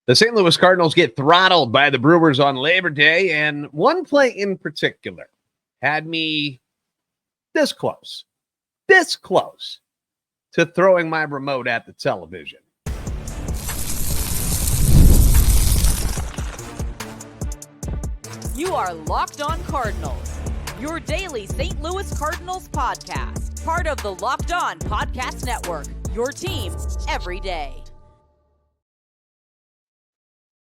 The St. Louis Cardinals get throttled by the Brewers on Labor Day, and one play in particular had me this close to throwing my remote at the television. You are Locked On Cardinals, your daily St. Louis Cardinals podcast, part of the Locked On Podcast Network, your team every day.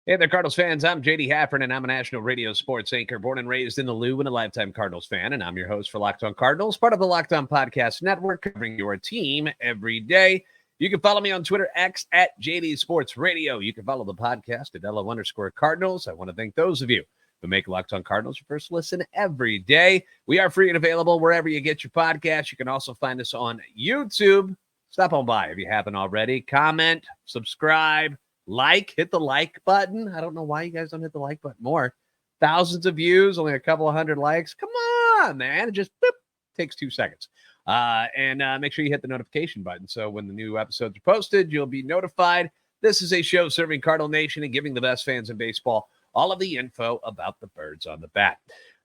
Hey there, Cardinals fans. I'm JD Haffern, and I'm a national radio sports anchor, born and raised in the Lou and a lifetime Cardinals fan, and I'm your host for Locked On Cardinals, part of the Locked On Podcast Network, covering your team every day. You can follow me on Twitter, X, at JD Sports Radio. You can follow the podcast at LO_Cardinals. I want to thank those of you who make Locked On Cardinals your first listen every day. We are free and available wherever you get your podcasts. You can also find us on YouTube. Stop on by if you haven't already. Comment, subscribe, hit the like button. I don't know why you guys don't hit the like button more. Thousands of views, only a couple of hundred likes. Come on, man. It just takes 2 seconds. And make sure you hit the notification button so when the new episodes are posted, you'll be notified. This is a show serving Cardinal Nation and giving the best fans in baseball all of the info about the birds on the bat.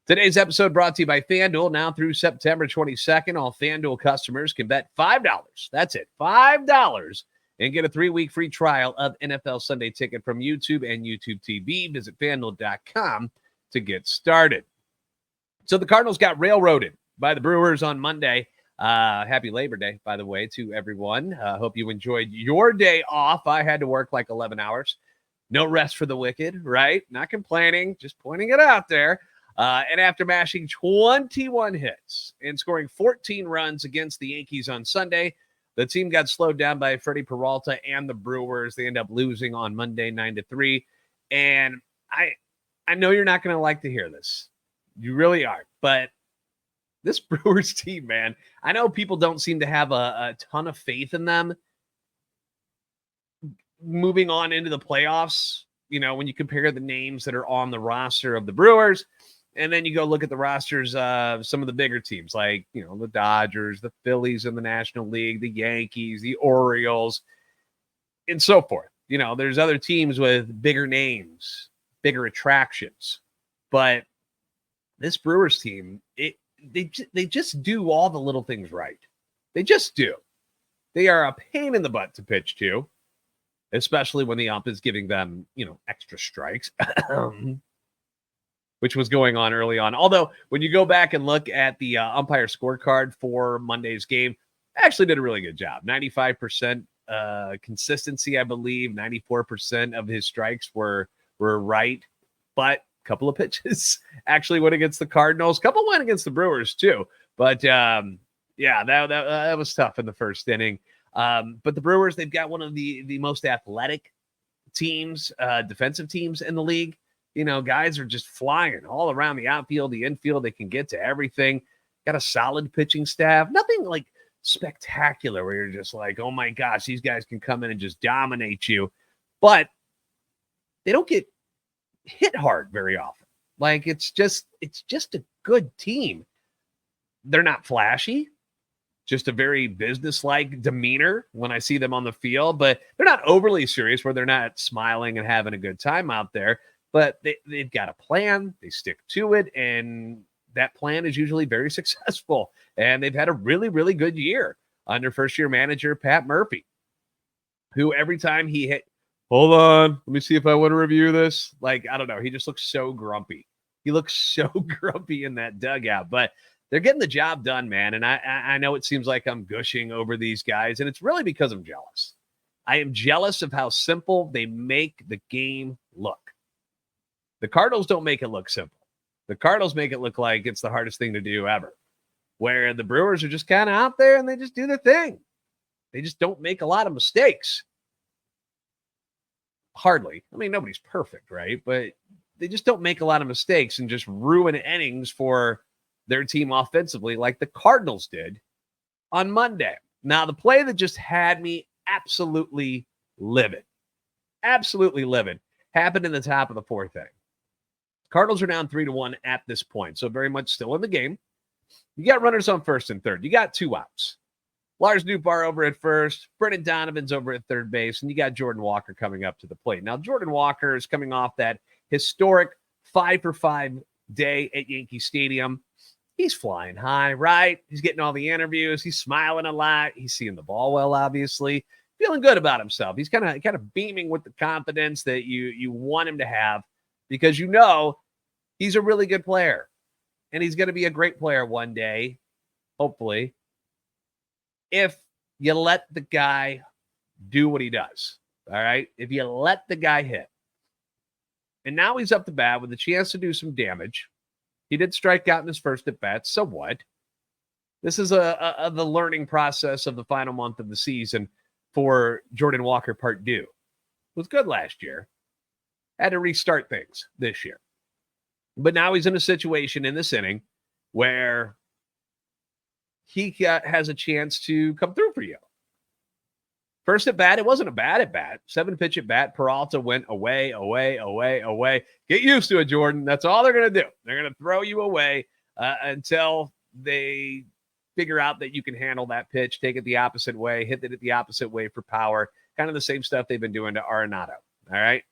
Today's episode brought to you by FanDuel. Now through September 22nd, all FanDuel customers can bet $5. That's it, $5. And get a 3-week free trial of NFL Sunday Ticket from YouTube and YouTube TV. Visit FanDuel.com to get started. So the Cardinals got railroaded by the Brewers on Monday. Happy Labor Day, by the way, to everyone. Hope you enjoyed your day off. I had to work like 11 hours. No rest for the wicked, right? Not complaining, just pointing it out there. And after mashing 21 hits and scoring 14 runs against the Yankees on Sunday, the team got slowed down by Freddie Peralta and the Brewers. They end up losing on Monday 9-3. And I know you're not going to like to hear this. You really are. But this Brewers team, man, I know people don't seem to have a ton of faith in them moving on into the playoffs. You know, when you compare the names that are on the roster of the Brewers, and then you go look at the rosters of some of the bigger teams like, you know, the Dodgers, the Phillies in the National League, the Yankees, the Orioles, and so forth. You know, there's other teams with bigger names, bigger attractions. But this Brewers team, they just do all the little things right. They just do. They are a pain in the butt to pitch to, especially when the ump is giving them, you know, extra strikes. Which was going on early on. Although, when you go back and look at the umpire scorecard for Monday's game, actually did a really good job. 95% consistency, I believe. 94% of his strikes were right. But a couple of pitches actually went against the Cardinals. A couple went against the Brewers, too. But, yeah, that was tough in the first inning. But the Brewers, they've got one of the most athletic teams, defensive teams in the league. You know, guys are just flying all around the outfield, the infield. They can get to everything. Got a solid pitching staff. Nothing like spectacular where you're just like, oh my gosh, these guys can come in and just dominate you. But they don't get hit hard very often. Like it's just a good team. They're not flashy. Just a very business-like demeanor when I see them on the field. But they're not overly serious where they're not smiling and having a good time out there. But they've got a plan, they stick to it, and that plan is usually very successful. And they've had a really, really good year under first-year manager Pat Murphy, who every time he hit, hold on, let me see if I want to review this. Like, I don't know, he just looks so grumpy. He looks so grumpy in that dugout. But they're getting the job done, man. And I know it seems like I'm gushing over these guys, and it's really because I'm jealous. I am jealous of how simple they make the game look. The Cardinals don't make it look simple. The Cardinals make it look like it's the hardest thing to do ever, where the Brewers are just kind of out there and they just do their thing. They just don't make a lot of mistakes. Hardly. I mean, nobody's perfect, right? But they just don't make a lot of mistakes and just ruin innings for their team offensively like the Cardinals did on Monday. Now, the play that just had me absolutely livid happened in the top of the fourth inning. Cardinals are down 3-1 at this point, so very much still in the game. You got runners on first and third. You got 2 outs. Lars Nootbaar over at first, Brendan Donovan's over at third base, and you got Jordan Walker coming up to the plate. Now, Jordan Walker is coming off that historic 5-for-5 day at Yankee Stadium. He's flying high, right? He's getting all the interviews. He's smiling a lot. He's seeing the ball well, obviously. Feeling good about himself. He's kind of beaming with the confidence that you want him to have, because you know he's a really good player. And he's going to be a great player one day, hopefully, if you let the guy do what he does. All right? If you let the guy hit. And now he's up to bat with a chance to do some damage. He did strike out in his first at bat. So what? This is the learning process of the final month of the season for Jordan Walker Part 2. Was good last year. Had to restart things this year. But now he's in a situation in this inning where he has a chance to come through for you. First at bat, it wasn't a bad at bat. 7-pitch at bat. Peralta went away. Get used to it, Jordan. That's all they're going to do. They're going to throw you away until they figure out that you can handle that pitch, take it the opposite way, hit it the opposite way for power. Kind of the same stuff they've been doing to Arenado. All right.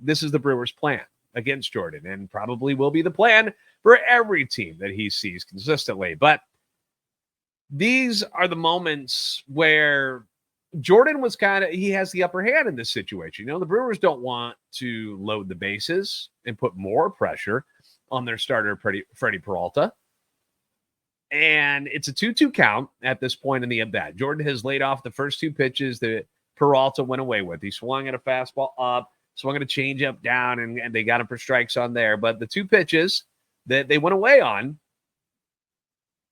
This is the Brewers' plan against Jordan, and probably will be the plan for every team that he sees consistently. But these are the moments where Jordan was he has the upper hand in this situation. You know, the Brewers don't want to load the bases and put more pressure on their starter, Freddie Peralta. And it's a 2-2 count at this point in the at-bat. Jordan has laid off the first two pitches that Peralta went away with. He swung at a fastball up, swung at a changeup down, and they got him for strikes on there. But the two pitches that they went away on,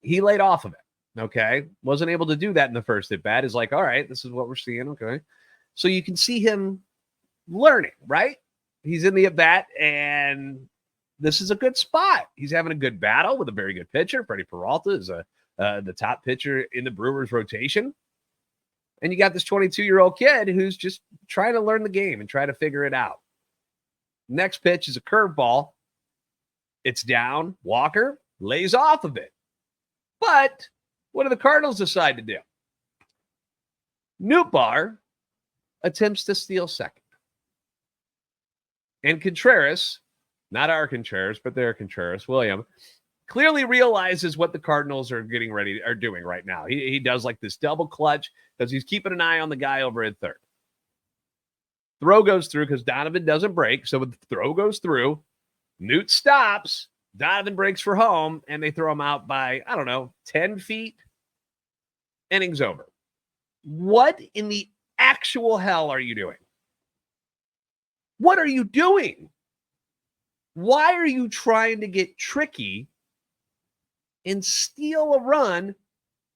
he laid off of it. Okay. Wasn't able to do that in the first at bat. Is like, all right, this is what we're seeing. Okay. So you can see him learning, right? He's in the at bat, and this is a good spot. He's having a good battle with a very good pitcher. Freddie Peralta is the top pitcher in the Brewers rotation. And you got this 22-year-old kid who's just trying to learn the game and try to figure it out. Next pitch is a curveball. It's down. Walker lays off of it. But what do the Cardinals decide to do? Nootbaar attempts to steal second. And Contreras, not our Contreras, but their Contreras, William, clearly realizes what the Cardinals are doing right now. He does like this double clutch because he's keeping an eye on the guy over at third. Throw goes through because Donovan doesn't break. So when the throw goes through, Newt stops, Donovan breaks for home, and they throw him out by, 10 feet. Innings over. What in the actual hell are you doing? What are you doing? Why are you trying to get tricky and steal a run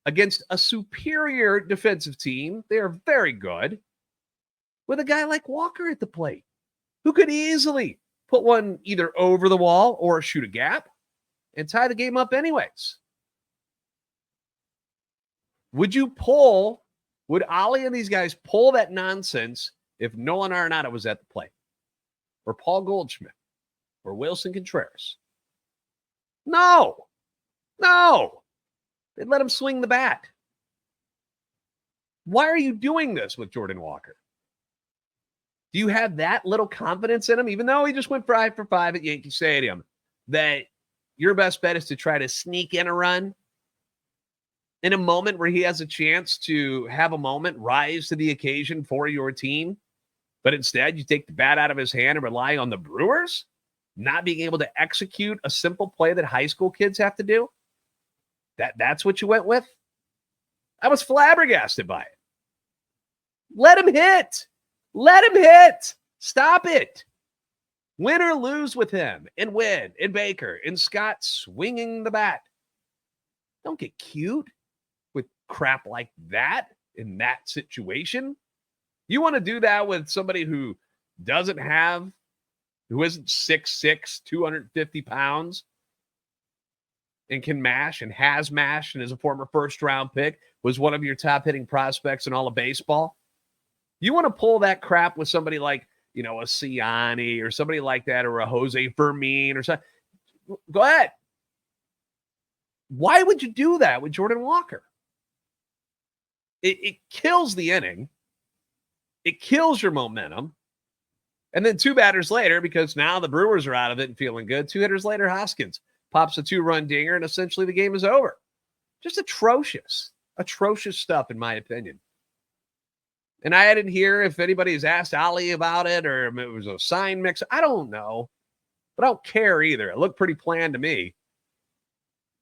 against a superior defensive team? They are very good. With a guy like Walker at the plate, who could easily put one either over the wall or shoot a gap and tie the game up anyways. Would Ollie and these guys pull that nonsense if Nolan Arenado was at the plate? Or Paul Goldschmidt? Or Wilson Contreras? No. They'd let him swing the bat. Why are you doing this with Jordan Walker? Do you have that little confidence in him, even though he just went 5 for 5 at Yankee Stadium, that your best bet is to try to sneak in a run in a moment where he has a chance to have a moment, rise to the occasion for your team, but instead you take the bat out of his hand and rely on the Brewers not being able to execute a simple play that high school kids have to do? That's what you went with? I was flabbergasted by it. Let him hit. Stop it. Win or lose with him, and Wynn, and Baker, and Scott swinging the bat. Don't get cute with crap like that in that situation. You want to do that with somebody who isn't 6'6", 250 pounds, and can mash and has mashed and is a former first-round pick, was one of your top-hitting prospects in all of baseball? You want to pull that crap with somebody like, a Ciani or somebody like that, or a Jose Fermin or something. Go ahead. Why would you do that with Jordan Walker? It kills the inning. It kills your momentum. And then 2 batters later, because now the Brewers are out of it and feeling good, 2 hitters later, Hoskins pops a 2-run dinger, and essentially the game is over. Just atrocious stuff, in my opinion. And I didn't hear if anybody's asked Ali about it or if it was a sign mix. I don't know, but I don't care either. It looked pretty planned to me.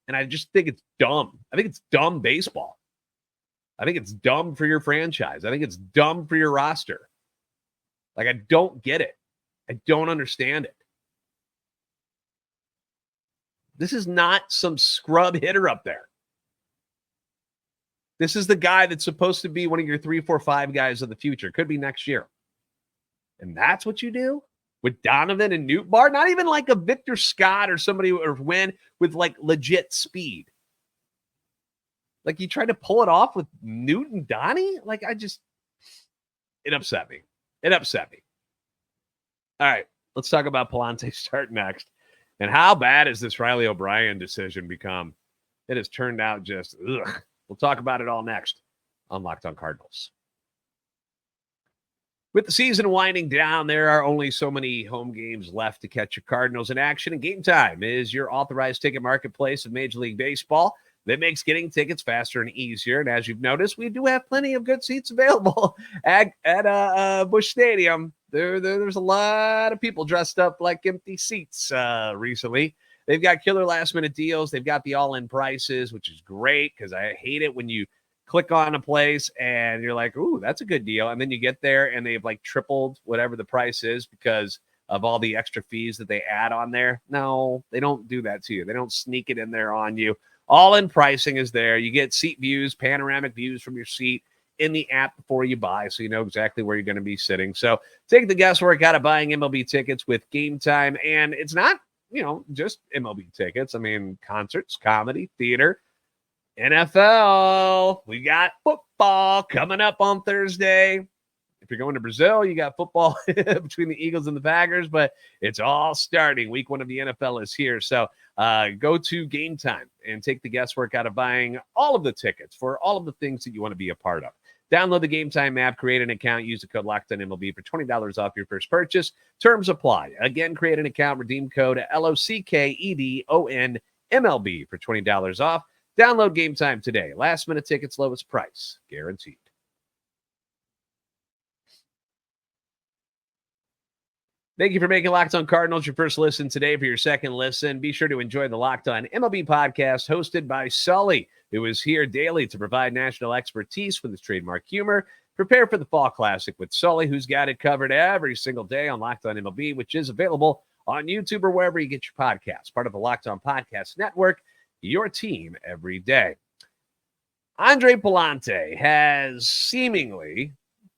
And I just think it's dumb. I think it's dumb baseball. I think it's dumb for your franchise. I think it's dumb for your roster. Like, I don't get it. I don't understand it. This is not some scrub hitter up there. This is the guy that's supposed to be one of your 3, 4, 5 guys of the future. Could be next year. And that's what you do with Donovan and Newt Bar? Not even like a Victor Scott or somebody or Wynn with like legit speed. Like, you tried to pull it off with Newt and Donnie? Like, it upset me. It upset me. All right, let's talk about Pallante start next. And how bad has this Riley O'Brien decision become? It has turned out just, ugh. We'll talk about it all next on Locked On Cardinals. With the season winding down, there are only so many home games left to catch your Cardinals in action, and Gametime is your authorized ticket marketplace of Major League Baseball that makes getting tickets faster and easier. And as you've noticed, we do have plenty of good seats available at Busch Stadium. There's a lot of people dressed up like empty seats recently. They've got killer last-minute deals. They've got the all-in prices, which is great because I hate it when you click on a place and you're like, ooh, that's a good deal. And then you get there and they've like tripled whatever the price is because of all the extra fees that they add on there. No, they don't do that to you. They don't sneak it in there on you. All-in pricing is there. You get seat views, panoramic views from your seat in the app before you buy, so you know exactly where you're going to be sitting. So take the guesswork out of buying MLB tickets with Gametime. And it's not, just MLB tickets. I mean, concerts, comedy, theater, NFL. We got football coming up on Thursday. If you're going to Brazil, you got football between the Eagles and the Packers, but it's all starting. Week 1 of the NFL is here. So go to Gametime and take the guesswork out of buying all of the tickets for all of the things that you want to be a part of. Download the Gametime app, create an account, use the code LOCKEDONMLB for $20 off your first purchase. Terms apply. Again, create an account, redeem code LOCKEDONMLB for $20 off. Download Gametime today. Last minute tickets, lowest price, guaranteed. Thank you for making Locked On Cardinals your first listen today. For your second listen, be sure to enjoy the Locked On MLB podcast hosted by Sully, who is here daily to provide national expertise with his trademark humor. Prepare for the Fall Classic with Sully, who's got it covered every single day on Locked On MLB, which is available on YouTube or wherever you get your podcasts. Part of the Locked On Podcast Network, your team every day. Andre Pallante has seemingly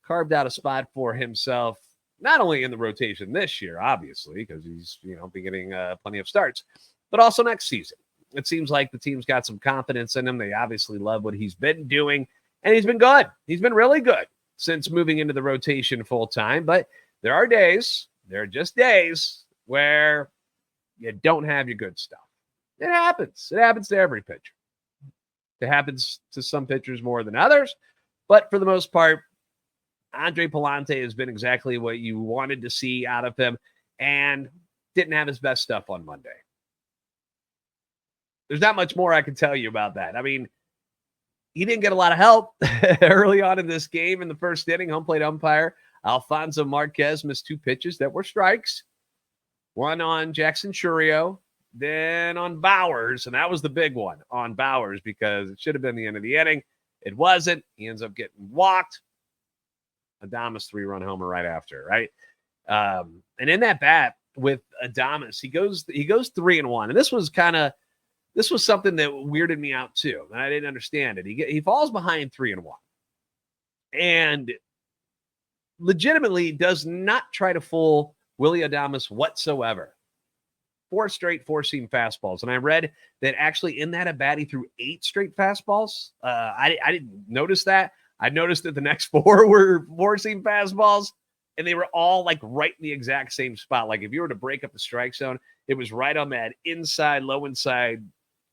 carved out a spot for himself, not only in the rotation this year, obviously, because he's, been getting plenty of starts, but also next season. It seems like the team's got some confidence in him. They obviously love what he's been doing, and he's been good. He's been really good since moving into the rotation full time. But there are just days where you don't have your good stuff. It happens. It happens to every pitcher. It happens to some pitchers more than others. But for the most part, Andre Pallante has been exactly what you wanted to see out of him and didn't have his best stuff on Monday. There's not much more I can tell you about that. I mean, he didn't get a lot of help early on in this game. In the first inning, home plate umpire Alfonso Marquez missed 2 pitches that were strikes. One on Jackson Churio, then on Bowers, and that was the big one on Bowers because it should have been the end of the inning. It wasn't. He ends up getting walked. Adames 3-run homer right after, right? And in that bat with Adames, he goes 3-1. And this was something that weirded me out too. And I didn't understand it. He falls behind 3-1 and legitimately does not try to fool Willy Adames whatsoever. 4 straight 4-seam fastballs. And I read that actually in that at bat, he threw 8 straight fastballs. I didn't notice that. I noticed that the next 4 were 4-seam fastballs, and they were all like right in the exact same spot. Like if you were to break up the strike zone, it was right on that low inside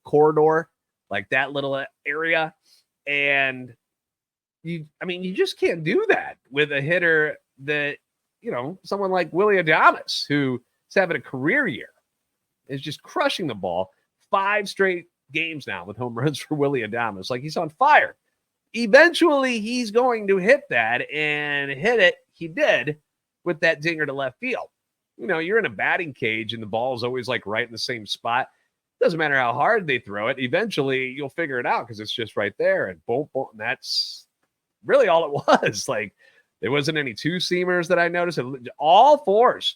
corridor, like that little area. And you just can't do that with a hitter that, someone like Willy Adames, who is having a career year, is just crushing the ball. 5 straight games now with home runs for Willy Adames. Like, he's on fire. Eventually, he's going to hit that, and hit it. He did with that dinger to left field. You're in a batting cage, and the ball is always like right in the same spot. Doesn't matter how hard they throw it. Eventually, you'll figure it out because it's just right there. And boom, boom. And that's really all it was. Like, there wasn't any 2-seamers that I noticed. All 4s.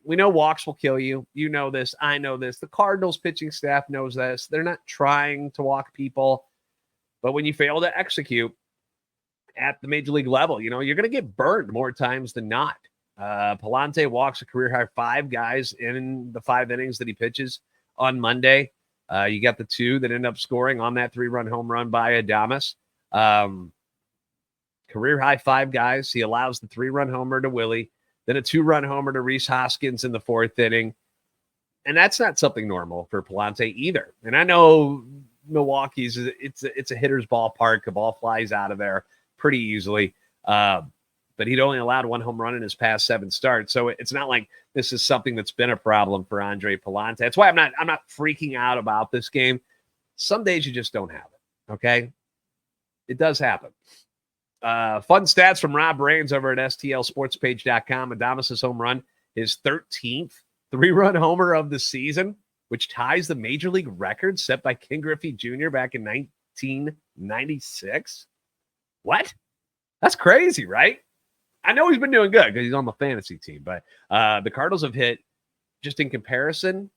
We know walks will kill you. You know this. I know this. The Cardinals pitching staff knows this. They're not trying to walk people. But when you fail to execute at the major league level, you're going to get burned more times than not. Pallante walks a career high 5 guys in the 5 innings that he pitches on Monday. You got the 2 that end up scoring on that 3-run home run by Adames. Career high 5 guys. He allows the 3-run homer to Willie, then a 2-run homer to Rhys Hoskins in the 4th inning. And that's not something normal for Pallante either. And I know Milwaukee's, it's a hitter's ballpark. The ball flies out of there pretty easily. But he'd only allowed 1 home run in his past 7 starts. So it's not like this is something that's been a problem for Andre Pallante. That's why I'm not freaking out about this game. Some days you just don't have it. Okay. It does happen. Fun stats from Rob Rains over at STLSportsPage.com. Adames' home run, his 13th 3-run homer of the season, which ties the major league record set by Ken Griffey Jr. back in 1996. What? That's crazy, right? I know he's been doing good because he's on the fantasy team, but the Cardinals have hit, just in comparison,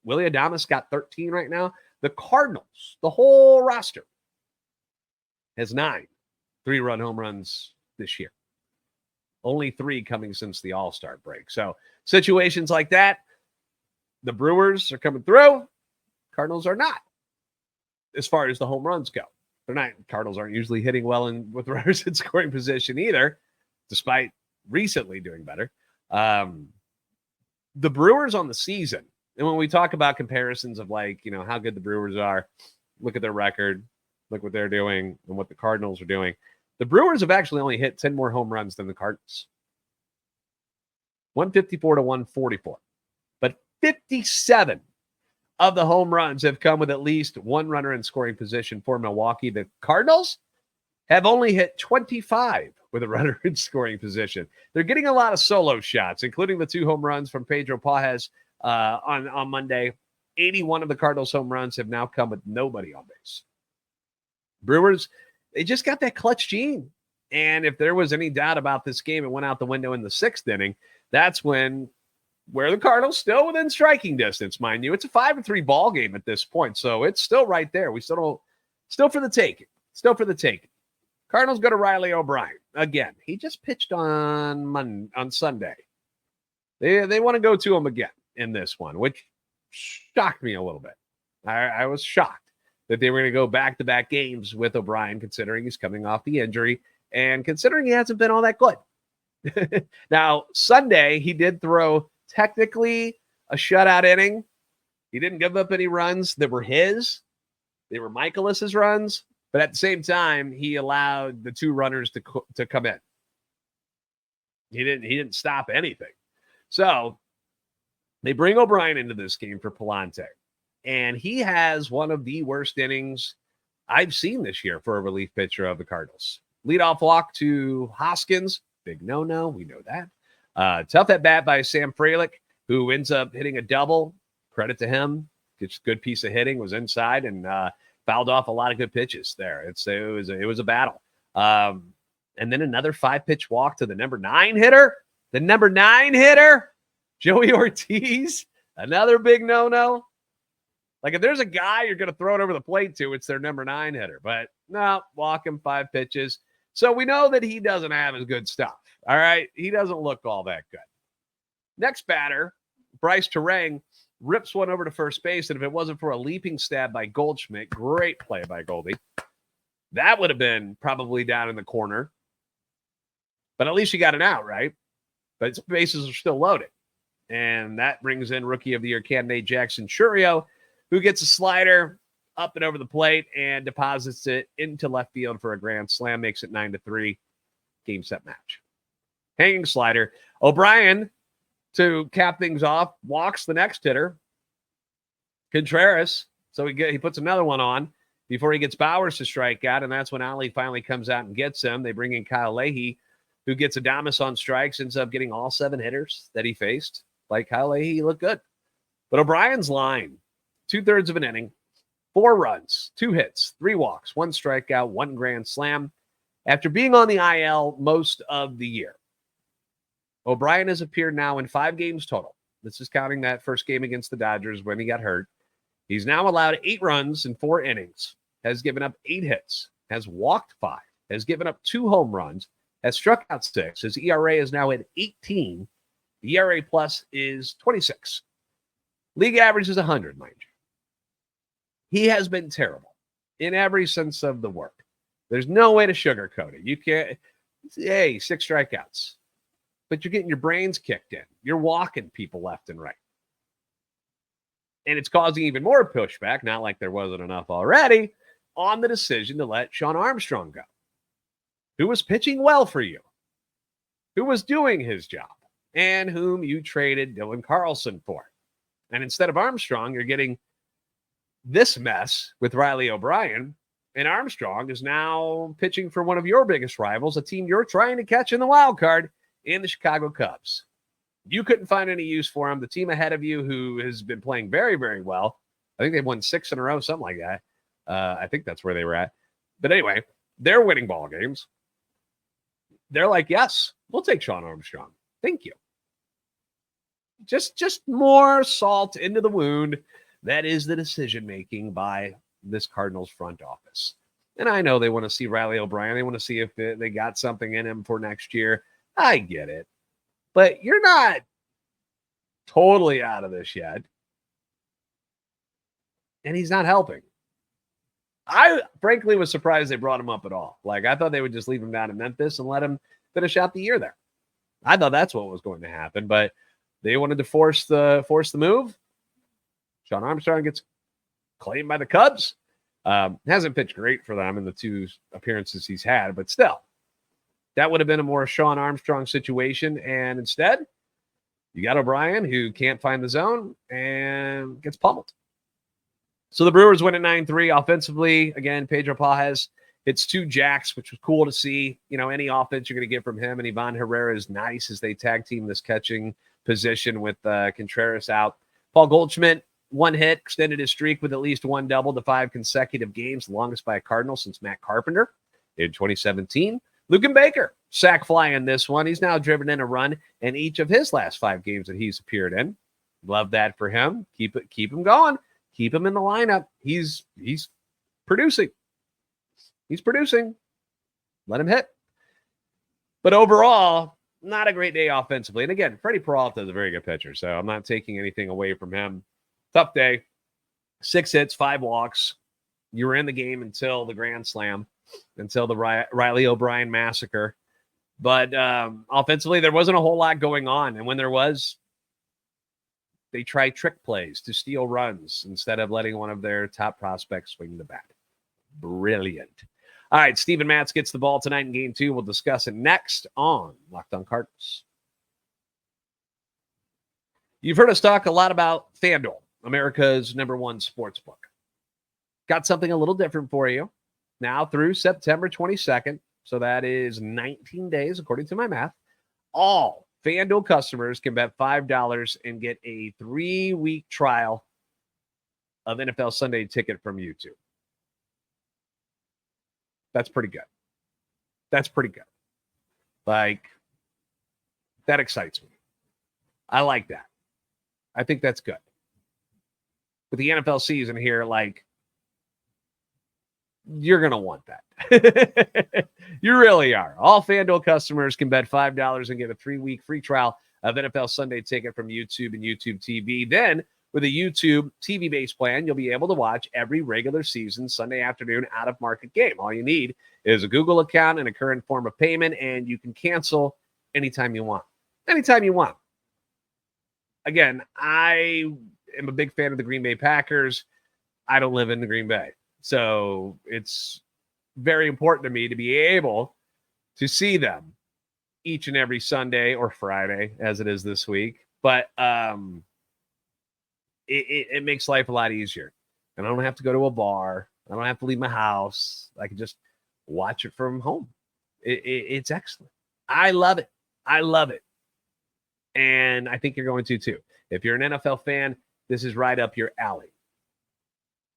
Willy Adames got 13 right now. The Cardinals, the whole roster, has 9 3-run home runs this year. Only 3 coming since the All-Star break. So situations like that, the Brewers are coming through. Cardinals are not, as far as the home runs go. They're not. Cardinals aren't usually hitting well with runners in scoring position either, despite recently doing better. The Brewers on the season, and when we talk about comparisons of how good the Brewers are, look at their record, look what they're doing, and what the Cardinals are doing. The Brewers have actually only hit 10 more home runs than the Cardinals. 154 to 144. But 57 of the home runs have come with at least 1 runner in scoring position for Milwaukee. The Cardinals have only hit 25 with a runner in scoring position. They're getting a lot of solo shots, including the 2 home runs from Pedro Pages on Monday. 81 of the Cardinals' home runs have now come with nobody on base. Brewers, they just got that clutch gene. And if there was any doubt about this game, it went out the window in the 6th inning. That's where the Cardinals still within striking distance, mind you. It's a 5-3 ball game at this point, so it's still right there. We still for the taking. Still for the taking. Cardinals go to Riley O'Brien again. He just pitched on Sunday. They want to go to him again in this one, which shocked me a little bit. I was shocked that they were going to go back-to-back games with O'Brien, considering he's coming off the injury and considering he hasn't been all that good. Now, Sunday, he did throw technically a shutout inning. He didn't give up any runs that were his. They were Michaelis's runs. But at the same time, he allowed the 2 runners to come in. He didn't stop anything. So they bring O'Brien into this game for Pallante. And he has one of the worst innings I've seen this year for a relief pitcher of the Cardinals. Leadoff walk to Hoskins. Big no-no. We know that. Tough at bat by Sam Frelick, who ends up hitting a double. Credit to him. Gets a good piece of hitting. Was inside and fouled off a lot of good pitches there. It was a battle. And then another 5-pitch walk to the number 9 hitter. The number 9 hitter, Joey Ortiz. Another big no-no. Like, if there's a guy you're going to throw it over the plate to, it's their number 9 hitter. But no, walk him 5 pitches. So we know that he doesn't have his good stuff. All right? He doesn't look all that good. Next batter, Bryce Terang, rips one over to first base, and if it wasn't for a leaping stab by Goldschmidt, great play by Goldie, that would have been probably down in the corner. But at least you got an out, right? But his bases are still loaded. And that brings in Rookie of the Year candidate Jackson Churio, who gets a slider up and over the plate and deposits it into left field for a grand slam, makes it 9-3. Game, set, match. Hanging slider. O'Brien, to cap things off, walks the next hitter, Contreras. So he puts another one on before he gets Bowers to strike out, and that's when Ali finally comes out and gets him. They bring in Kyle Leahy, who gets Adames on strikes, ends up getting all 7 hitters that he faced. Like Kyle Leahy, he looked good. But O'Brien's line, 2/3 of an inning, 4 runs, 2 hits, 3 walks, 1 strikeout, 1 grand slam. After being on the IL most of the year, O'Brien has appeared now in 5 games total. This is counting that first game against the Dodgers when he got hurt. He's now allowed 8 runs in 4 innings, has given up 8 hits, has walked 5, has given up 2 home runs, has struck out 6. His ERA is now at 18. The ERA plus is 26. League average is 100, mind you. He has been terrible in every sense of the word. There's no way to sugarcoat it. You can't, 6 strikeouts. But you're getting your brains kicked in. You're walking people left and right. And it's causing even more pushback, not like there wasn't enough already, on the decision to let Sean Armstrong go, who was pitching well for you, who was doing his job, and whom you traded Dylan Carlson for. And instead of Armstrong, you're getting this mess with Riley O'Brien, and Armstrong is now pitching for one of your biggest rivals, a team you're trying to catch in the wild card, in the Chicago Cubs. You couldn't find any use for him. The team ahead of you, who has been playing very, very well, I think they've won 6 in a row, something like that. I think that's where they were at. But anyway, they're winning ball games. They're like, yes, we'll take Sean Armstrong. Thank you. Just more salt into the wound. That is the decision-making by this Cardinals front office. And I know they want to see Riley O'Brien. They want to see if they got something in him for next year. I get it. But you're not totally out of this yet. And he's not helping. I frankly was surprised they brought him up at all. Like, I thought they would just leave him down in Memphis and let him finish out the year there. I thought that's what was going to happen, but they wanted to force the move. Sean Armstrong gets claimed by the Cubs. Hasn't pitched great for them in the 2 appearances he's had, but still, that would have been a more Sean Armstrong situation. And instead, you got O'Brien, who can't find the zone and gets pummeled. So the Brewers win at 9-3. Offensively, again, Pedro Pages hits 2 jacks, which was cool to see. You know, any offense you're going to get from him. And Ivan Herrera is nice as they tag team this catching position with Contreras out. Paul Goldschmidt, 1 hit, extended his streak with at least 1 double to 5 consecutive games, the longest by a Cardinal since Matt Carpenter in 2017. Luken Baker, sack fly in this one. He's now driven in a run in each of his last 5 games that he's appeared in. Love that for him. Keep him going. Keep him in the lineup. He's producing. He's producing. Let him hit. But overall, not a great day offensively. And again, Freddie Peralta is a very good pitcher, so I'm not taking anything away from him. Tough day. 6 hits, 5 walks. You were in the game until the grand slam, until the Riley O'Brien massacre. But offensively, there wasn't a whole lot going on. And when there was, they tried trick plays to steal runs instead of letting one of their top prospects swing the bat. Brilliant. All right, Steven Matz gets the ball tonight in Game 2. We'll discuss it next on Locked On Cardinals. You've heard us talk a lot about FanDuel, America's #1 sportsbook. Got something a little different for you now through September 22nd. So that is 19 days, according to my math. All FanDuel customers can bet $5 and get a 3-week trial of NFL Sunday Ticket from YouTube. That's pretty good. That's pretty good. Like, that excites me. I like that. I think that's good. With the NFL season here, like, you're going to want that. You really are. All FanDuel customers can bet $5 and get a 3-week free trial of NFL Sunday Ticket from YouTube and YouTube TV. Then, with a YouTube TV-based plan, you'll be able to watch every regular season Sunday afternoon out-of-market game. All you need is a Google account and a current form of payment, and you can cancel anytime you want. Anytime you want. Again, I am a big fan of the Green Bay Packers. I don't live in the Green Bay. So it's very important to me to be able to see them each and every Sunday or Friday, as it is this week. But it makes life a lot easier. And I don't have to go to a bar. I don't have to leave my house. I can just watch it from home. It's excellent. I love it. I love it. And I think you're going to too. If you're an NFL fan, this is right up your alley.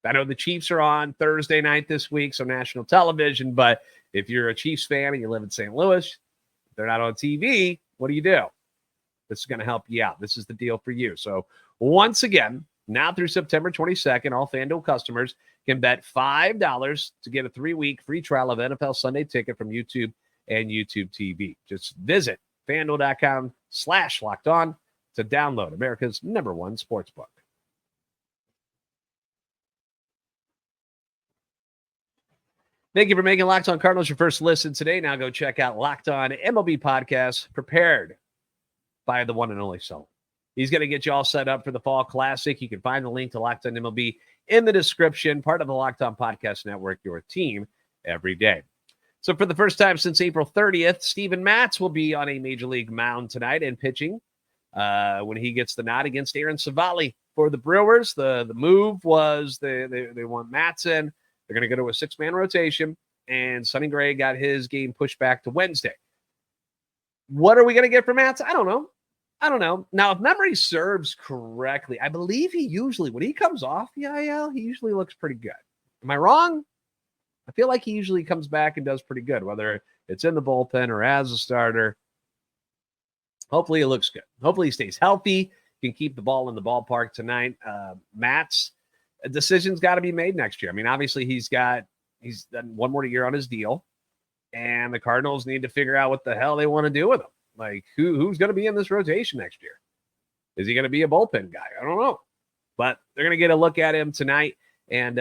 I know the Chiefs are on Thursday night this week, so national television. But if you're a Chiefs fan and you live in St. Louis, they're not on TV, what do you do? This is going to help you out. This is the deal for you. So once again, now through September 22nd, all FanDuel customers can bet $5 to get a 3-week free trial of NFL Sunday Ticket from YouTube and YouTube TV. Just visit FanDuel.com/lockedon to download America's #1 sportsbook. Thank you for making Locked On Cardinals your first listen today. Now go check out Locked On MLB Podcast, prepared by the one and only Sully. He's going to get you all set up for the Fall Classic. You can find the link to Locked On MLB in the description, part of the Locked On Podcast Network, your team every day. So for the first time since April 30th, Steven Matz will be on a Major League mound tonight and pitching when he gets the nod against Aaron Savali for the Brewers. The move was they want Matz in. They're going to go to a 6-man rotation, and Sonny Gray got his game pushed back to Wednesday. What are we going to get from Matz? I don't know. Now, if memory serves correctly, I believe he usually, when he comes off the IL, he usually looks pretty good. Am I wrong? I feel like he usually comes back and does pretty good, whether it's in the bullpen or as a starter. Hopefully it looks good. Hopefully he stays healthy, can keep the ball in the ballpark tonight. Matz, a decision's got to be made next year. I mean, obviously he's done one more year on his deal, and the Cardinals need to figure out what the hell they want to do with him. Like, who's going to be in this rotation next year? Is he going to be a bullpen guy? I don't know. But they're going to get a look at him tonight, and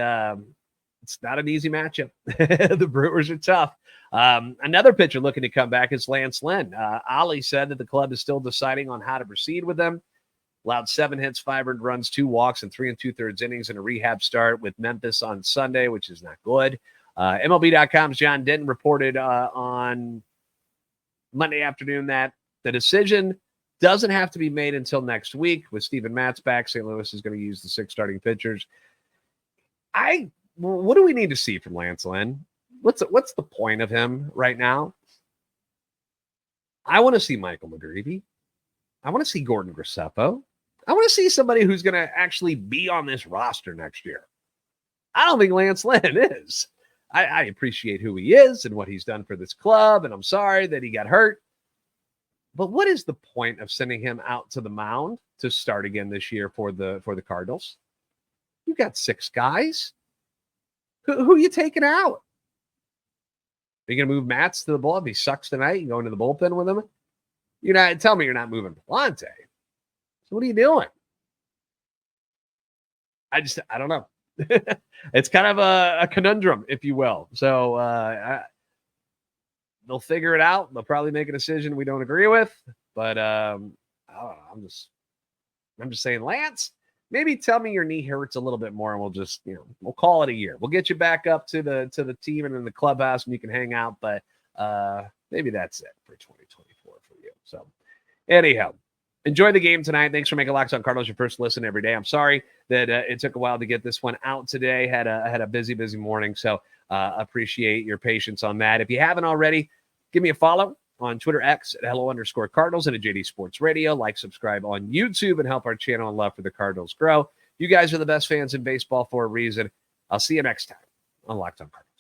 it's not an easy matchup. The Brewers are tough. Another pitcher looking to come back is Lance Lynn. Ali said that the club is still deciding on how to proceed with them. Allowed 7 hits, 5 earned runs, 2 walks, and 3 2/3 innings in a rehab start with Memphis on Sunday, which is not good. MLB.com's John Denton reported on Monday afternoon that the decision doesn't have to be made until next week. With Steven Matz back, St. Louis is going to use the 6 starting pitchers. What do we need to see from Lance Lynn? What's the point of him right now? I want to see Michael McGreevy. I want to see Gordon Graceffa. I want to see somebody who's going to actually be on this roster next year. I don't think Lance Lynn is. I appreciate who he is and what he's done for this club, and I'm sorry that he got hurt. But what is the point of sending him out to the mound to start again this year for the Cardinals? You got 6 guys. Who are you taking out? Are you going to move Matz to the bullpen? If he sucks tonight, you go into the bullpen with him? Tell me you're not moving Pallante. So what are you doing? I don't know. It's kind of a conundrum, if you will. So they'll figure it out. They'll probably make a decision we don't agree with. But I don't know. I'm just saying, Lance, maybe tell me your knee hurts a little bit more, and we'll just, we'll call it a year. We'll get you back up to the team and in the clubhouse, and you can hang out. But maybe that's it for 2024 for you. So anyhow, enjoy the game tonight. Thanks for making Locked On Cardinals your first listen every day. I'm sorry that it took a while to get this one out today. Had a busy morning, so appreciate your patience on that. If you haven't already, give me a follow on Twitter X at @hello_Cardinals and at JD Sports Radio. Like, subscribe on YouTube, and help our channel and love for the Cardinals grow. You guys are the best fans in baseball for a reason. I'll see you next time on Locked On Cardinals.